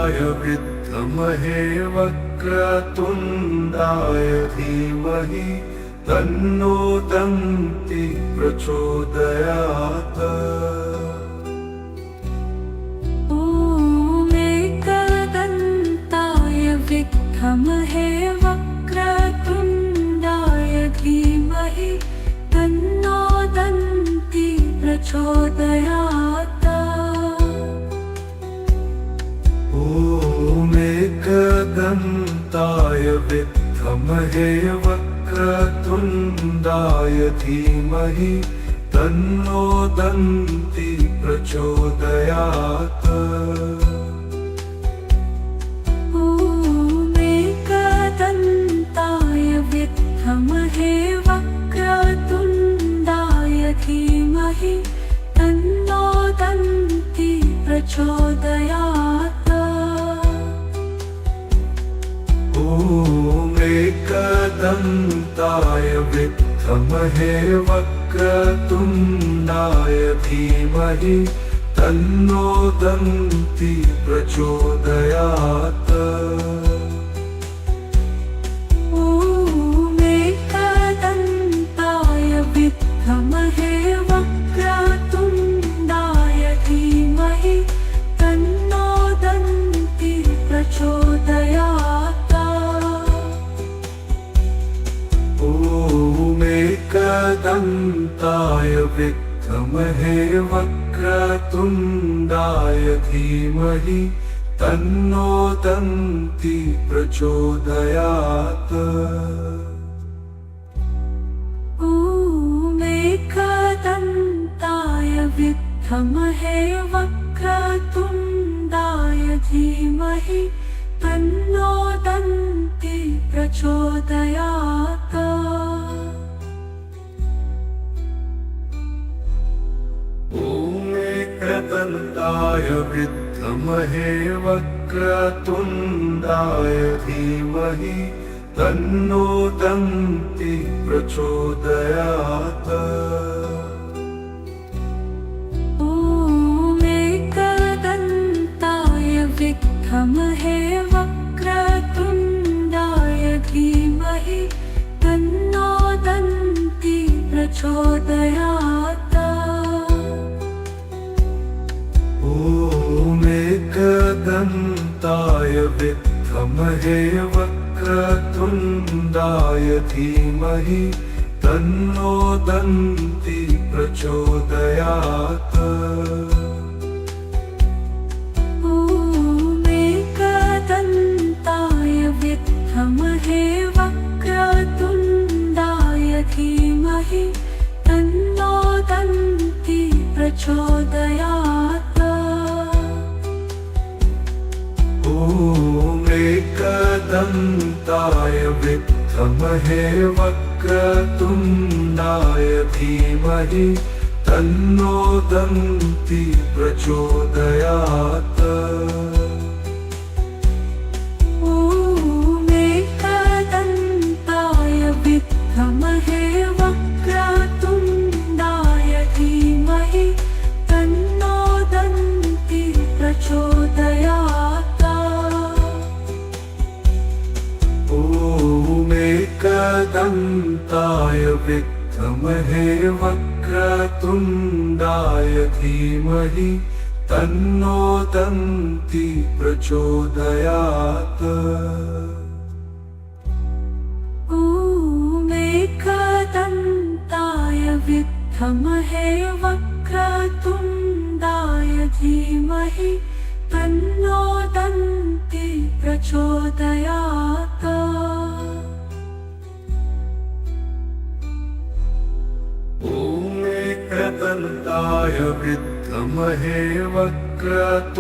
विद्महे वक्रतुण्डाय धीमहि तन्नो दन्ति प्रचोदयात्। ॐ एकदन्ताय विद्महे वक्रतुण्डाय धीमहि तन्नो दन्ति प्रचोदयात्। ॐ एकदन्ताय विद्महे वक्रतुण्डाय धीमहि तन्नो दन्ति प्रचोदयात्। ॐ एकदन्ताय विद्महे वक्रतुण्डाय धीमहि तन्नो दन्ति प्रचोदयात्। ॐ एकदन्ताय विद्महे वक्रतुण्डाय धीमहि तन्नो दन्ति प्रचोदयात्। ॐ एकदन्ताय विद्महे वक्रतुण्डाय धीमहि तन्नो दन्ति प्रचोदयात्। ॐ एकदन्ताय विद्महे वक्रतुण्डाय धीमहि तन्नो दन्ति प्रचोदयात्। ॐ एकदन्ताय विद्महे वक्रतुण्डाय धीमहि तन्नो दन्ति प्रचोदयात्। ॐ एकदन्ताय विद्महे वक्रतुण्डाय धीमहि तन्नो दन्ति प्रचोदयात्। ॐ एकदन्ताय विद्महे वक्रतुण्डाय धीमहि तन्नो दन्ति प्रचोदयात्। ॐ एकदन्ताय विद्महे वक्रतुण्डाय धीमहि तन्नो दन्ति प्रचोदयात्। ॐ एकदन्ताय विद्महे वक्रतुण्डाय धीमहि तन्नो दन्ति प्रचोदयात्। ॐ एकदन्ताय विद्महे वक्रतुण्डाय धीमहि तन्नो दन्ति प्रचोदयात्। ॐ एकदन्ताय विद्महे वक्रतुण्डाय धीमहि तन्नो दन्ति प्रचोदयात्। ॐ एकदन्ताय विद्महे वक्रतुण्डाय धीमहि तन्नो दन्ति प्रचोदयात्। ॐ एकदन्ताय विद्महे वक्रतुण्डाय धीमहि तन्नो दन्ति प्रचोदयात्। ॐ एकदन्ताय विद्महे वक्रतुण्डाय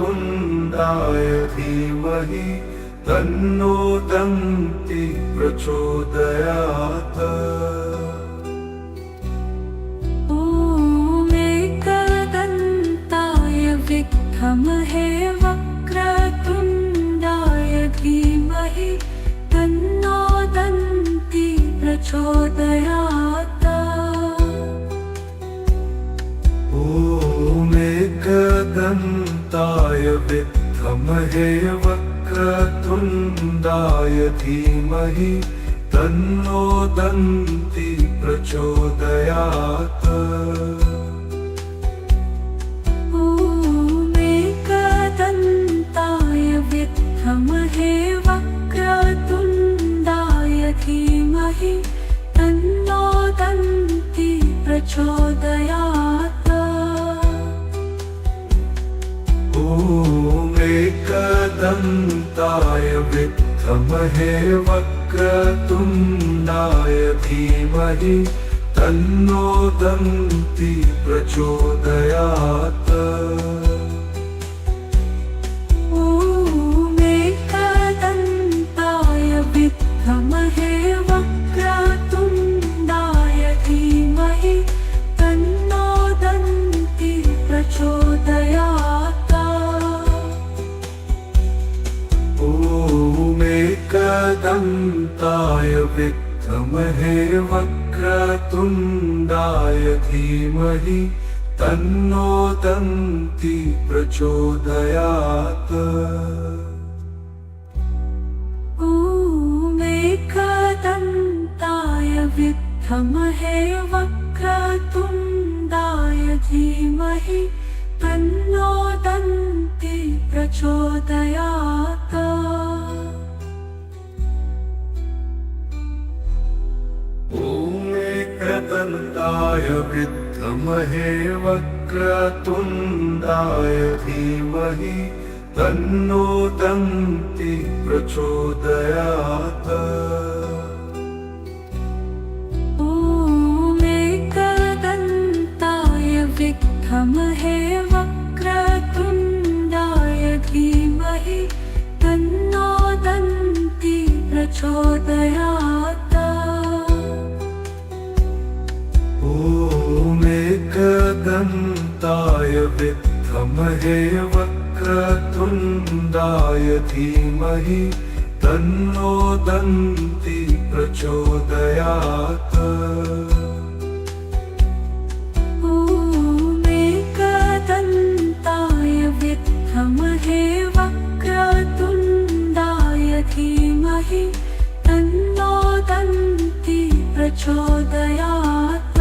धीमहि तन्नो दन्ति प्रचोदयात्। ॐ एकदन्ताय विद्महे वक्रतुण्डाय धीमहि तन्नो दन्ति प्रचोदयात्। ॐ एकदन्ताय विद्महे विद्महे वक्रतुण्डाय धीमहि तन्नो दन्ति प्रचोदयात्। एकदन्ताय विद्महे वक्रतुण्डाय धीमहि तन्नो दन्ति प्रचोदयात्। एकदन्ताय विद्महे वक्रतुण्डाय धीमहि तन्नो दन्ति प्रचोदयात्। एकदन्ताय विद्महे वक्रतुण्डाय धीमहि तन्नो दन्ति प्रचोदयात्। एकदन्ताय विद्महे वक्रतुण्डाय धीमहि तन्नो दन्ति प्रचोदयात्। एकदन्ताय विद्महे वक्रतुण्डाय धीमहि तन्नो दन्ति प्रचोदयात्। एकदन्ताय विद्महे वक्रतुण्डाय धीमहि तन्नो दन्ति प्रचोदयात्। एकदन्ताय विद्महे वक्रतुण्डाय धीमहि तन्नो दन्ति प्रचोदयात्। एकदन्ताय विद्महे वक्रतुण्डाय धीमहि तन्नो दन्ति प्रचोदयात्। एकदन्ताय विद्महे वक्रतुण्डाय धीमहि तन्नो दन्ति प्रचोदयात्।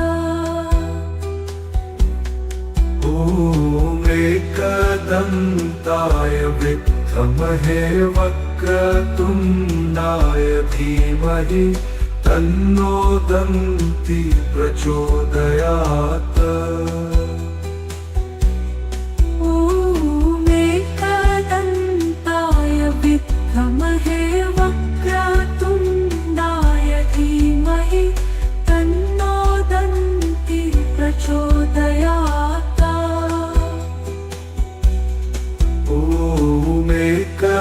एकदन्ताय विद्महे वक्रतुण्डाय धीमहि तन्नो दन्ति प्रचोदयात्। एकदन्ताय विद्महे वक्रतुण्डाय धीमहि तन्नो दन्ति प्रचोदयात्।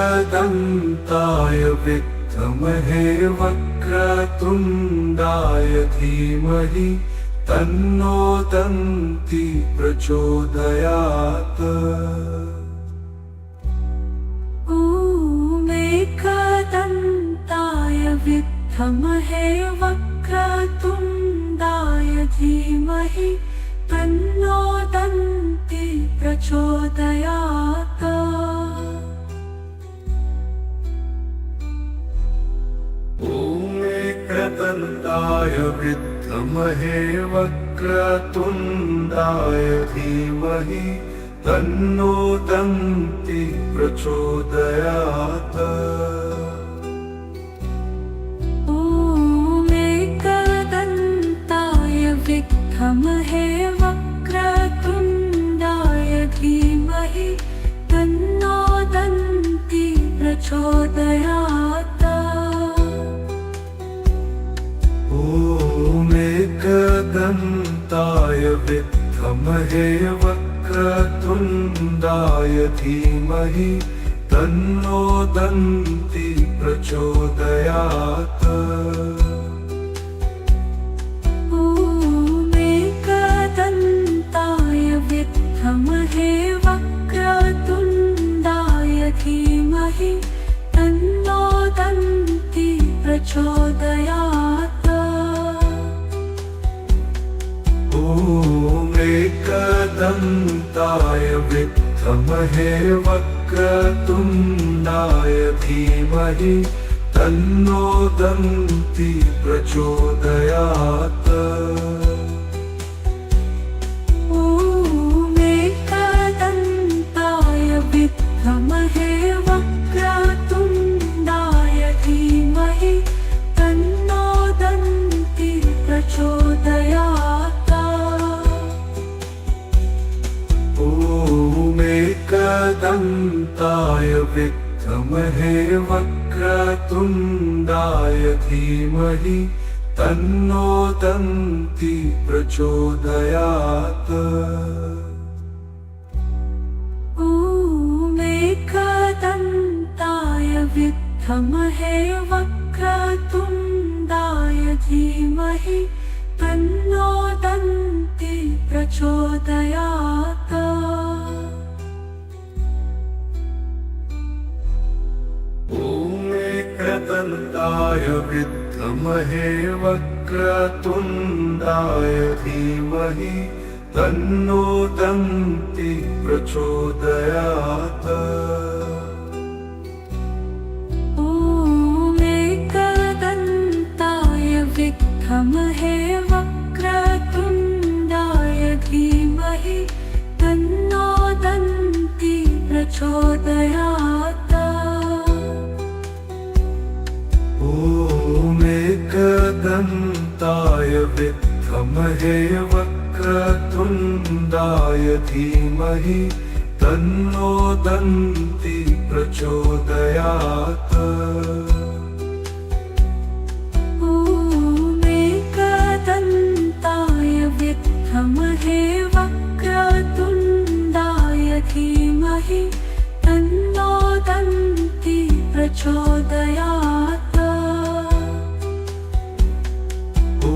एकदन्ताय विद्महे वक्रतुण्डाय धीमहि तन्नो दन्ति प्रचोदयात्। एकदन्ताय विद्महे वक्रतुण्डाय धीमहि तन्नो दन्ति प्रचोदयात्। एकदन्ताय विद्महे वक्रतुण्डाय धीमहि तन्नो दन्ति प्रचोदयात्। एकदन्ताय विद्महे वक्रतुण्डाय धीमहि तन्नो दन्ति प्रचोदयात्। एकदन्ताय विद्महे वक्रतुण्डाय धीमहि तन्नो दन्ति प्रचोदयात्। एकदन्ताय विद्महे वक्रतुण्डाय धीमहि तन्नो दन्ति प्रचोदयात्। एकदन्ताय विद्महे वक्रतुण्डाय वक्रतुण्डाय धीमहि तन्नो दन्ति प्रचोदयात्। ॐ एकदन्ताय विद्महे वक्रतुण्डाय धीमहि तन्नो दन्ति प्रचोदयात्। ॐ एकदन्ताय विद्महे वक्रतुण्डाय धीमहि तन्नो दन्ति प्रचोदयात्। ॐ एकदन्ताय विद्महे वक्रतुण्डाय धीमहि तन्नो दन्ति प्रचोदयात्। ॐ एकदन्ताय विद्महे वक्रतुण्डाय धीमहि तन्नो दन्ति प्रचोदयात्। ॐ एकदन्ताय विद्महे वक्रतुण्डाय धीमहि तन्नो दन्ति प्रचोदयात्। ॐ एकदन्ताय विद्महे वक्रतुण्डाय धीमहि तन्नो दन्ति प्रचोदयात्। ॐ एकदन्ताय विद्महे वक्रतुण्डाय धीमहि तन्नो दन्ति प्रचोदयात्। ॐ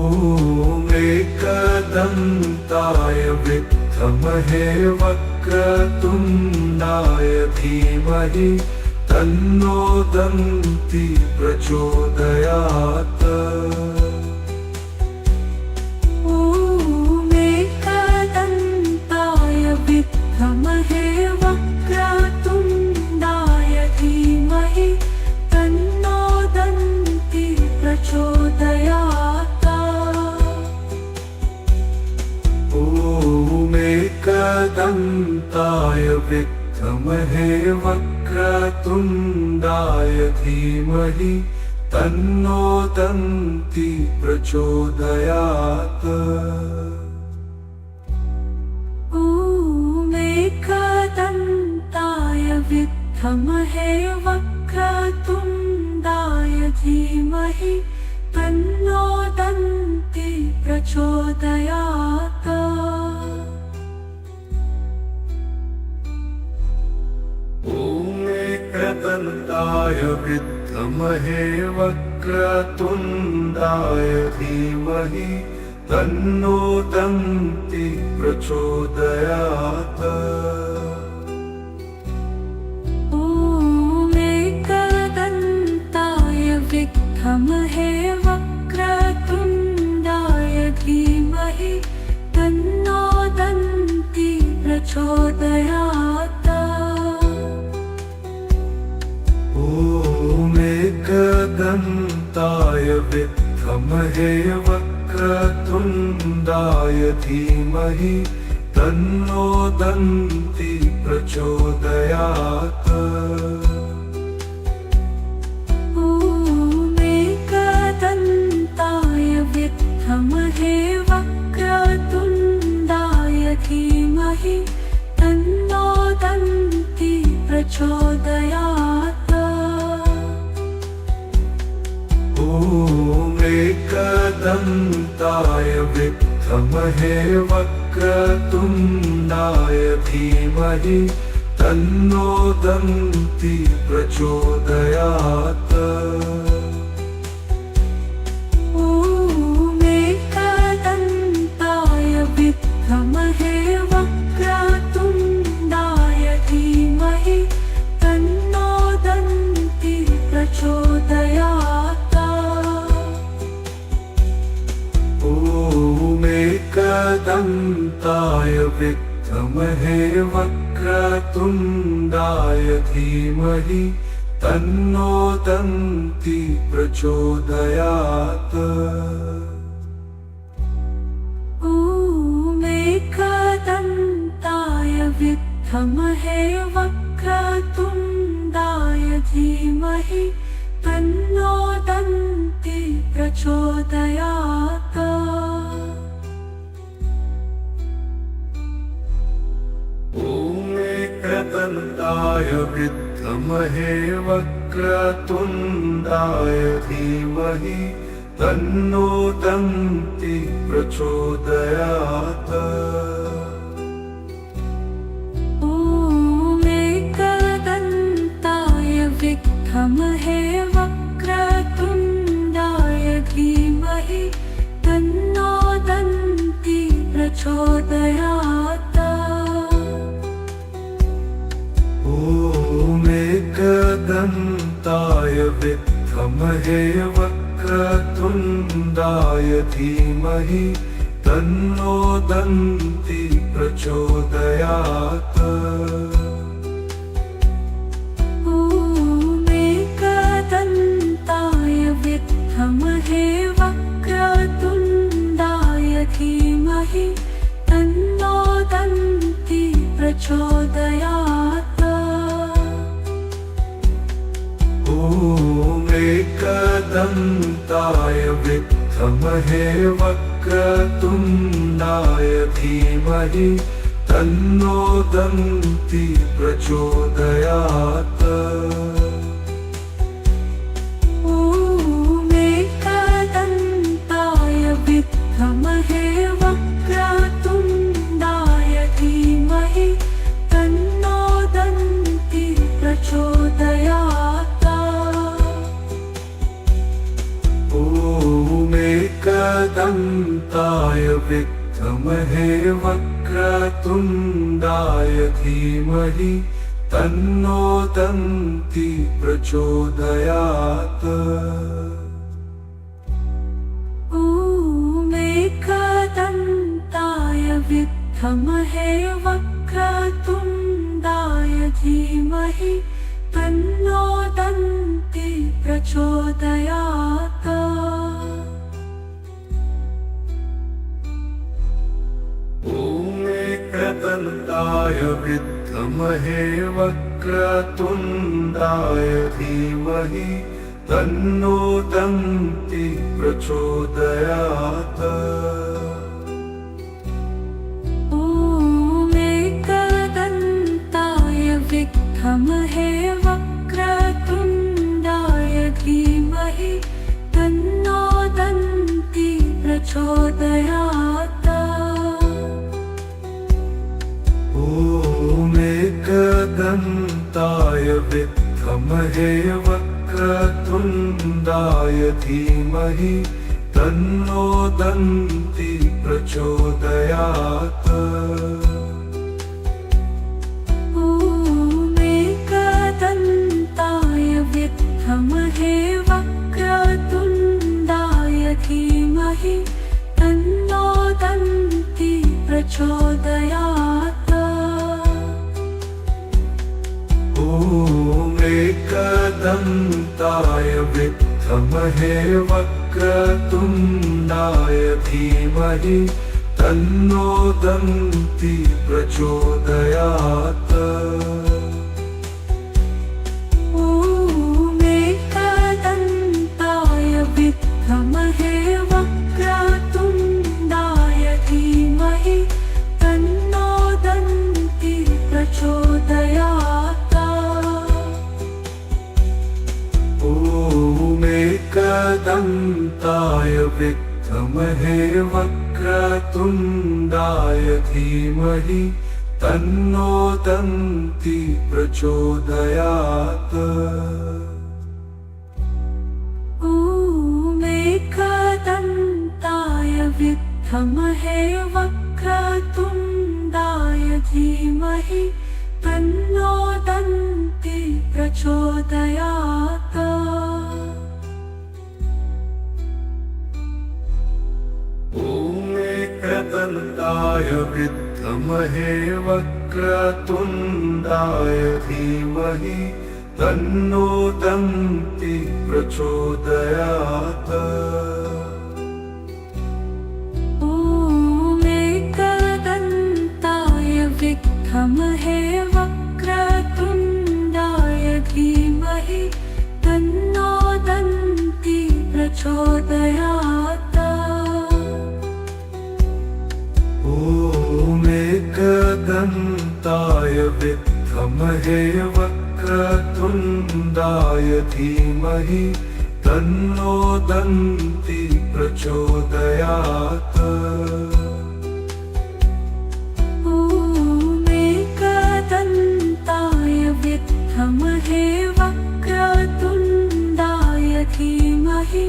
एकदन्ताय विद्महे वक्रतुण्डाय धीमहि तन्नो दन्ति प्रचोदयात्। ॐ एकदन्ताय विद्महे वक्रतुण्डाय धीमहि तन्नो दन्ति प्रचोदयात्। ॐ एकदन्ताय विद्महे वक्रतुण्डाय धीमहि तन्नो दन्ति प्रचोदयात्। ॐ एकदन्ताय विद्महे वक्रतुण्डाय धीमहि तन्नो दन्ति प्रचोदयात्। ॐ एकदन्ताय विद्महे वक्रतुण्डाय धीमहि तन्नो दन्ति प्रचोदयात्। ॐ एकदन्ताय विद्महे वक्रतुण्डाय धीमहि तन्नो दन्ति प्रचोदयात्। ॐ एकदन्ताय विद्महे वक्रतुण्डाय धीमहि तन्नो दन्ति प्रचोदयात्। ॐ एकदन्ताय विद्महे वक्रतुण्डाय धीमहि तन्नो दन्ति प्रचोदयात्। ॐ एकदन्ताय विद्महे वक्रतुण्डाय धीमहि तन्नो दन्ति प्रचोदयात्। ॐ एकदन्ताय विद्महे वक्रतुण्डाय धीमहि तन्नो दन्ति प्रचोदयात्। ॐ एकदन्ताय विद्महे वक्रतुण्डाय धीमहि तन्नो दन्ति प्रचोदयात्। ॐ एकदन्ताय विद्महे वक्रतुण्डाय धीमहि तन्नो दन्ति प्रचोदयात्। ॐ एकदन्ताय विद्महे वक्रतुण्डाय धीमहि तन्नो दन्ति प्रचोदयात्। ॐ एकदन्ताय विद्महे वक्रतुण्डाय धीमहि तन्नो दन्ति प्रचोदयात्। ॐ एकदन्ताय विद्महे वक्रतुण्डाय धीमहि तन्नो दन्ति प्रचोदयात्। ॐ एकदन्ताय विद्महे वक्रतुण्डाय धीमहि तन्नो दन्ति प्रचोदयात्। ॐ एकदन्ताय विद्महे वक्रतुण्डाय धीमहि तन्नो दन्ति प्रचोदयात्। ॐ एकदन्ताय विद्महे वक्रतुण्डाय धीमहि तन्नो दन्ति प्रचोदयात्। ॐ एकदन्ताय विद्महे वक्रतुण्डाय धीमहि तन्नो दन्ति प्रचोदयात्। ॐ एकदन्ताय विद्महे वक्रतुण्डाय धीमहि तन्नो दन्ति प्रचोदयात्। ॐ एकदन्ताय विद्महे वक्रतुण्डाय धीमहि तन्नो दन्ति प्रचोदयात्। ॐ एकदन्ताय विद्महे वक्रतुण्डाय धीमहि तन्नो दन्ति प्रचोदयात्। ॐ एकदन्ताय विद्महे वक्रतुण्डाय धीमहि तन्नो दन्ति प्रचोदयात्। ॐ एकदन्ताय विद्महे वक्रतुण्डाय धीमहि तन्नो दन्ति प्रचोदयात्। ॐ एकदन्ताय विद्महे वक्रतुण्डाय धीमहि तन्नो दन्ति प्रचोदयात्। ॐ एकदन्ताय विद्महे वक्रतुण्डाय धीमहि तन्नो दन्ति प्रचोदयात्। ॐ एकदन्ताय विद्महे वक्रतुण्डाय धीमहि तन्नो दन्ति प्रचोदयात्। ॐ एकदन्ताय विद्महे वक्रतुण्डाय धीमहि तन्नो दन्ति प्रचोदयात्। ॐ एकदन्ताय विद्महे विद्महे वक्रतुण्डाय धीमहि तन्नो दन्ति प्रचोदयात्। ॐ एकदन्ताय विद्महे वक्रतुण्डाय धीमहि तन्नो दन्ति प्रचोदयात्। ॐ एकदन्ताय विद्महे वक्रतुण्डाय धीमहि तन्नो दन्ति प्रचोदयात्। ॐ एकदन्ताय विद्महे वक्रतुण्डाय धीमहि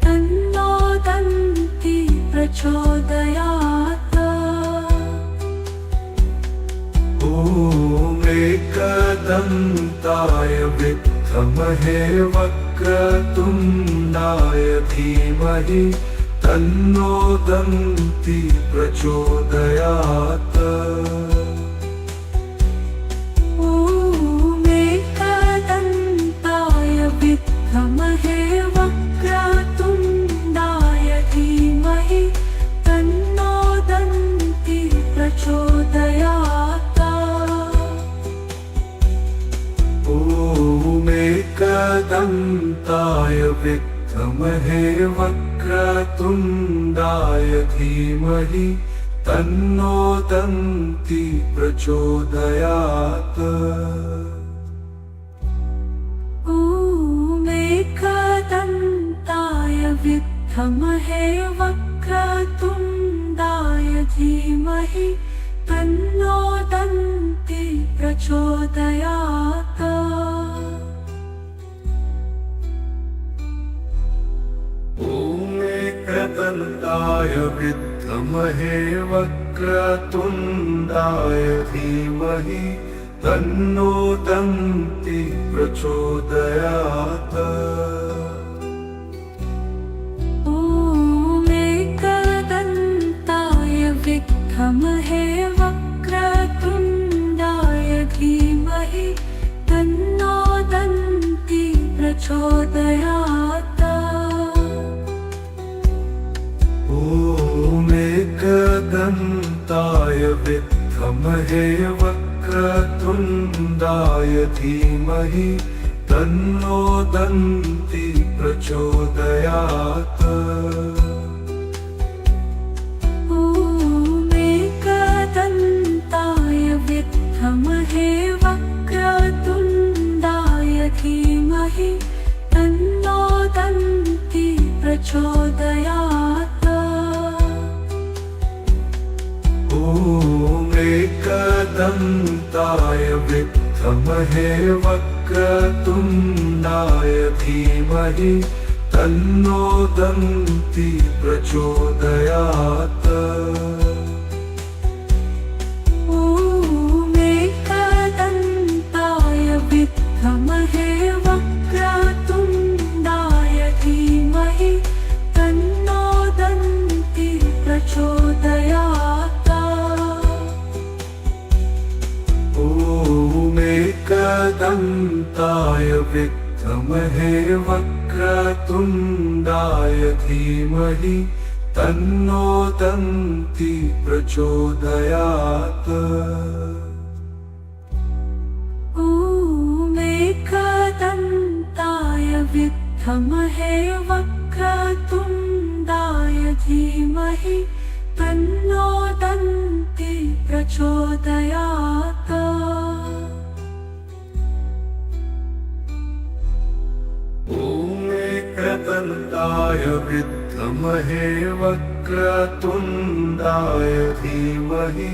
तन्नो दन्ति प्रचोदयात्। ॐ एकदन्ताय विद्महे वक्रतुण्डाय धीमहि तन्नो दन्ति प्रचोदयात्। ॐ एकदन्ताय विद्महे वक्रतुण्डाय धीमहि तन्नो दन्ति प्रचोदयात्। ॐ एकदन्ताय विद्महे वक्रतुण्डाय धीमहि तन्नो दन्ति प्रचोदयात्। ॐ एकदन्ताय विद्महे वक्रतुण्डाय धीमहि तन्नो दन्ति प्रचोदयात्। ॐ एकदन्ताय विद्महे वक्रतुण्डाय धीमहि तन्नो दन्ति प्रचोदयात्। ॐ एकदन्ताय विद्महे वक्रतुण्डाय धीमहि तन्नो दन्ति प्रचोदयात्। ॐ एकदन्ताय विद्महे वक्रतुण्डाय धीमहि तन्नो दन्ति प्रचोदयात्। ॐ एकदन्ताय विद्महे वक्रतुण्डाय धीमहि तन्नो दन्ति प्रचोदयात्। ॐ एकदन्ताय विद्महे वक्रतुण्डाय धीमहि तन्नो दन्ति प्रचोदयात्। ॐ एकदन्ताय विद्महे वक्रतुण्डाय धीमहि तन्नो दन्ति प्रचोदयात्। ॐ एकदन्ताय विद्महे वक्रतुण्डाय धीमहि तन्नो दन्ति प्रचोदयात्। ॐ एकदन्ताय विद्महे वक्रतुण्डाय धीमहि तन्नो दन्ति प्रचोदयात्। ॐ एकदन्ताय विद्महे वक्रतुण्डाय धीमहि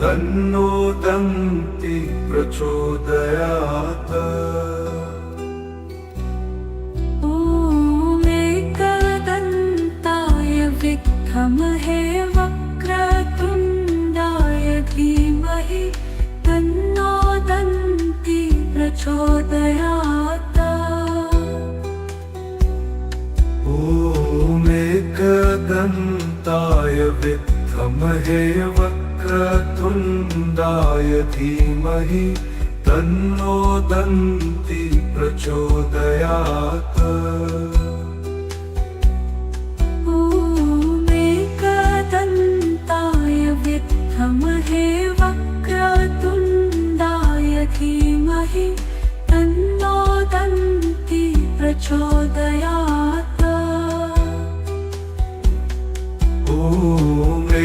तन्नो दन्ति प्रचोदयात्। ॐ एकदन्ताय विद्महे वक्रतुण्डाय धीमहि तन्नो दन्ति प्रचोदयात्। ॐ एकदन्ताय विद्महे वक्रतुण्डाय वक्रतुण्डाय धीमहि तन्नो दन्ति प्रचोदयात्। ॐ एकदन्ताय विद्महे वक्रतुण्डाय धीमहि तन्नो दन्ति प्रचोदयात्। ॐ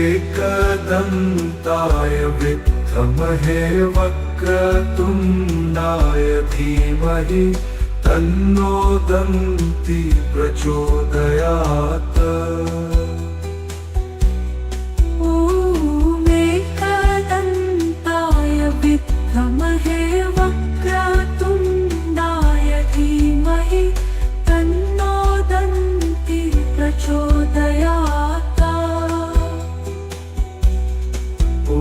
एकदन्ताय विद्महे वक्रतुण्डाय धीमहि तन्नो दन्ति प्रचोदयात्। ॐ एकदन्ताय विद्महे वक्रतुण्डाय धीमहि तन्नो दन्ति प्रचोदयात्। ॐ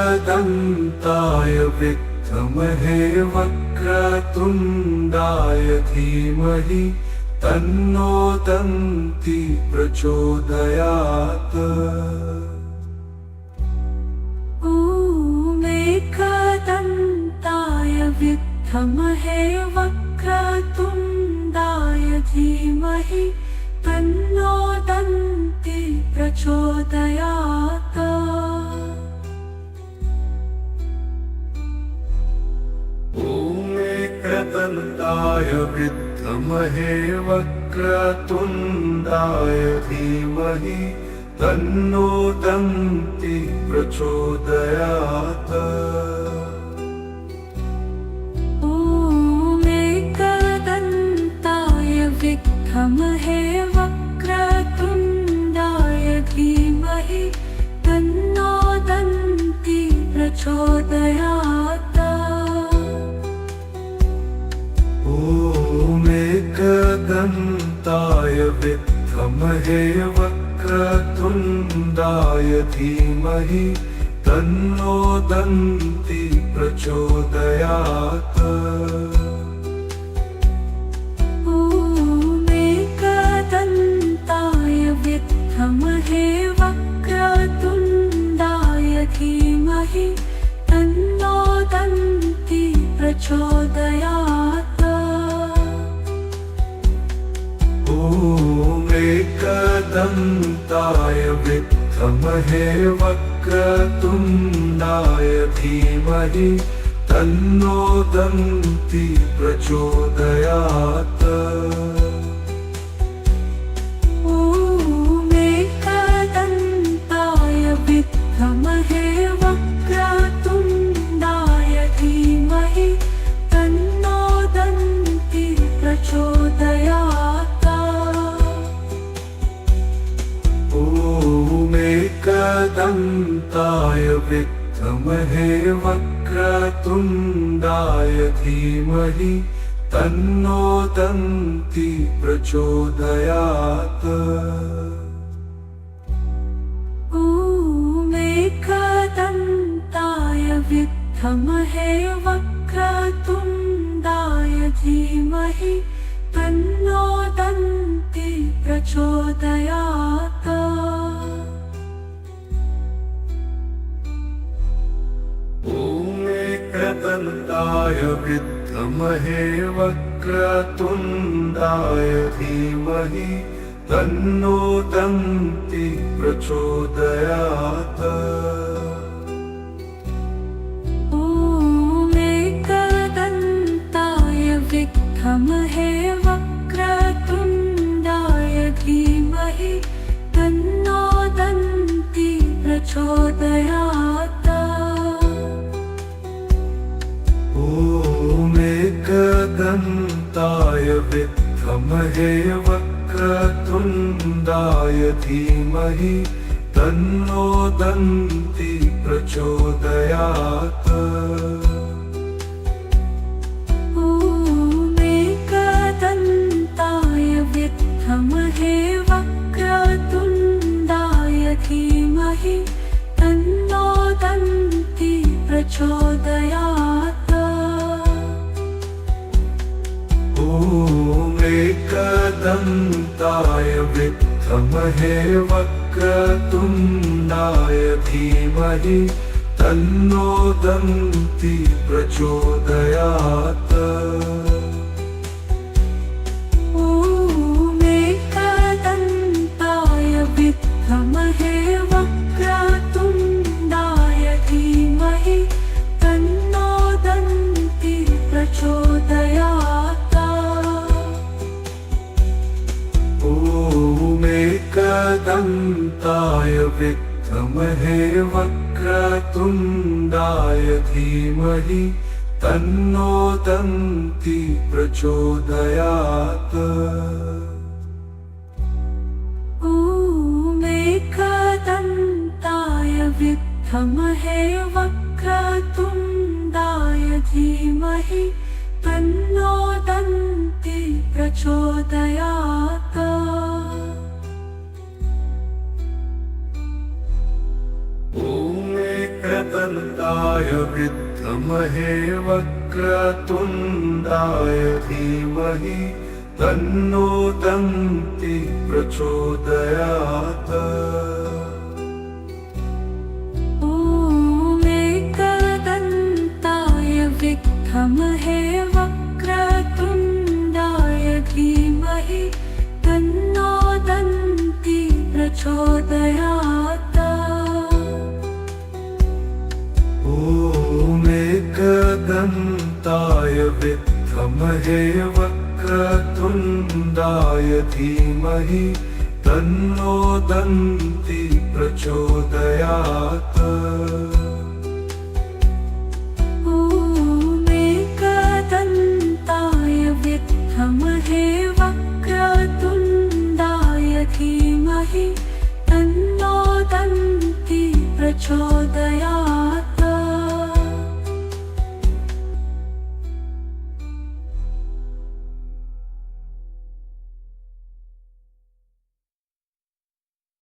एकदन्ताय विद्महे वक्रतुण्डाय धीमहि तन्नो दन्ति प्रचोदयात्। ॐ एकदन्ताय विद्महे वक्रतुण्डाय धीमहि तन्नो दन्ति प्रचोदयात्। ॐ एकदन्ताय विद्महे वक्रतुण्डाय धीमहि तन्नो दन्ति प्रचोदयात्। ॐ एकदन्ताय विद्महे वक्रतुण्डाय धीमहि तन्नो दन्ति प्रचोदयात्। ॐ एकदन्ताय विद्महे वक्रतुण्डाय धीमहि तन्नो दन्ति प्रचोदयात्। ॐ एकदन्ताय विद्महे वक्रतुण्डाय धीमहि तन्नो दन्ति प्रचोदयात्। ॐ एकदन्ताय विद्महे वक्रतुण्डाय धीमहि तन्नो दन्ति प्रचोदयात्। ॐ एकदन्ताय विद्महे वक्रतुण्डाय धीमहि तन्नो दन्ति प्रचोदयात्। ॐ एकदन्ताय विद्महे वक्रतुण्डाय धीमहि तन्नो दन्ति प्रचोदयात्। ॐ एकदन्ताय विद्महे वक्रतुण्डाय धीमहि तन्नो दन्ति प्रचोदयात्। ॐ एकदन्ताय विद्महे वक्रतुण्डाय धीमहि तन्नो दन्ति प्रचोदयात्। ॐ एकदन्ताय विद्महे वक्रतुण्डाय धीमहि तन्नो दन्ति प्रचोदयात्। ॐ एकदन्ताय विद्महे वक्रतुण्डाय धीमहि तन्नो दन्ति प्रचोदयात्। ॐ एकदन्ताय विद्महे वक्रतुण्डाय धीमहि तन्नो दन्ति प्रचोदयात्। ॐ एकदन्ताय विद्महे विद्महे वक्रतुण्डाय धीमहि तन्नो दन्ति प्रचोदयात्। ॐ एकदन्ताय विद्महे वक्रतुण्डाय धीमहि तन्नो दन्ति प्रचोदयात्। ॐ एकदन्ताय विद्महे वक्रतुण्डाय धीमहि तन्नो दन्ति प्रचोदयात्। ॐ एकदन्ताय विद्महे वक्रतुण्डाय धीमहि तन्नो दन्ति प्रचोदयात्। ॐ एकदन्ताय विद्महे वक्रतुण्डाय धीमहि तन्नो दन्ति प्रचोदयात्। ॐ एकदन्ताय विद्महे वक्रतुण्डाय धीमहि तन्नो दन्ति प्रचोदयात्। ॐ एकदन्ताय विद्महे वक्रतुण्डाय धीमहि तन्नो दन्ति प्रचोदयात्। ॐ एकदन्ताय विद्महे वक्रतुण्डाय धीमहि तन्नो दन्ति प्रचोदयात्।